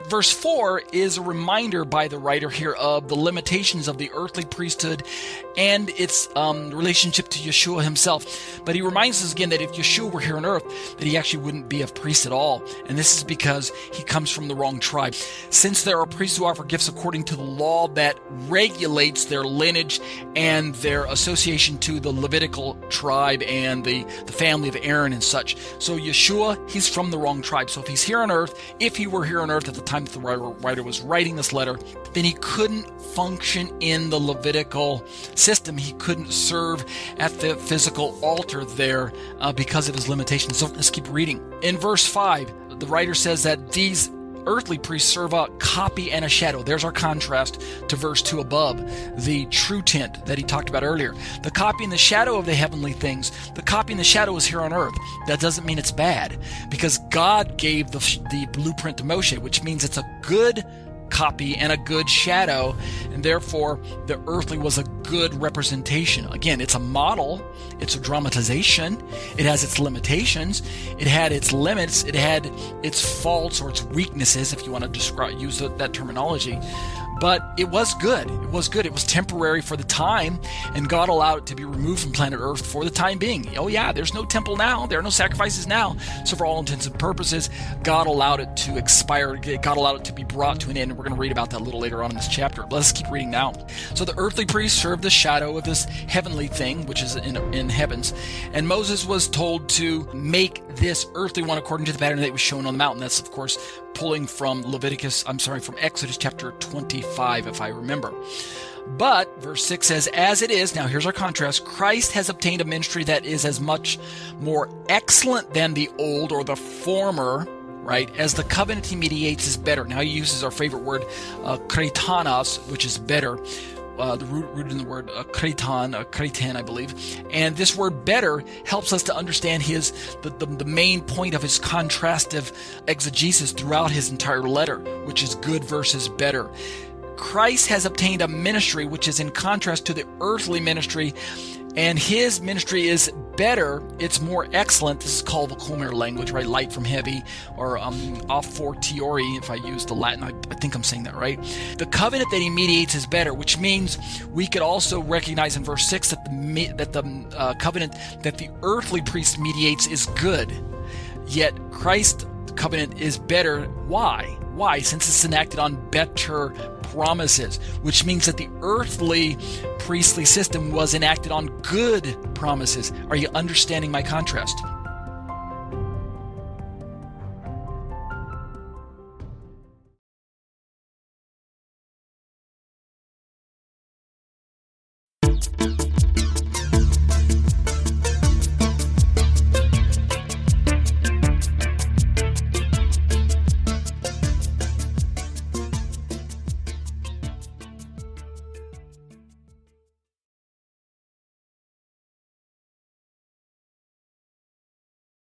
Verse 4 is a reminder by the writer here of the limitations of the earthly priesthood and its relationship to Yeshua himself. But he reminds us again that if Yeshua were here on earth, that he actually wouldn't be a priest at all. And this is because he comes from the wrong tribe. Since there are priests who offer gifts according to the law that regulates their lineage and their association to the Levitical tribe and the family of Aaron and such. So Yeshua, he's from the wrong tribe. So if he's here on earth, if he were here on earth at the time that the writer was writing this letter, then he couldn't function in the Levitical system. He couldn't serve at the physical altar there because of his limitations. So let's keep reading. In verse 5, the writer says that these earthly priests serve a copy and a shadow. There's our contrast to verse 2 above, the true tint that he talked about earlier. The copy and the shadow of the heavenly things. The copy and the shadow is here on earth. That doesn't mean it's bad, because God gave the blueprint to Moshe, which means it's a good copy and a good shadow, and therefore the earthly was a good representation. Again, it's a model, it's a dramatization, it has its limitations, it had its limits, it had its faults or its weaknesses, if you want to use that terminology. But it was good. It was good. It was temporary for the time, and God allowed it to be removed from planet Earth for the time being. Oh yeah, there's no temple now. There are no sacrifices now. So for all intents and purposes, God allowed it to expire. God allowed it to be brought to an end. And we're going to read about that a little later on in this chapter. But let's keep reading now. So the earthly priest served the shadow of this heavenly thing, which is in heavens. And Moses was told to make this earthly one according to the pattern that was shown on the mountain. That's, of course, pulling from from Exodus chapter 25, if I remember. But verse 6 says, as it is, now here's our contrast, Christ has obtained a ministry that is as much more excellent than the old or the former, right, as the covenant he mediates is better. Now he uses our favorite word, kretanos, which is better. The root in the word kretan, I believe. And this word better helps us to understand the main point of his contrastive exegesis throughout his entire letter, which is good versus better. Christ has obtained a ministry which is in contrast to the earthly ministry, and his ministry is better, it's more excellent. This is called the Comer language, right? Light from heavy, or a fortiori, if I use the Latin. I think I'm saying that right. The covenant that he mediates is better, which means we could also recognize in verse 6 that the covenant that the earthly priest mediates is good. Yet Christ's covenant is better. Why? Why? Since it's enacted on better promises, which means that the earthly priestly system was enacted on good promises. Are you understanding my contrast?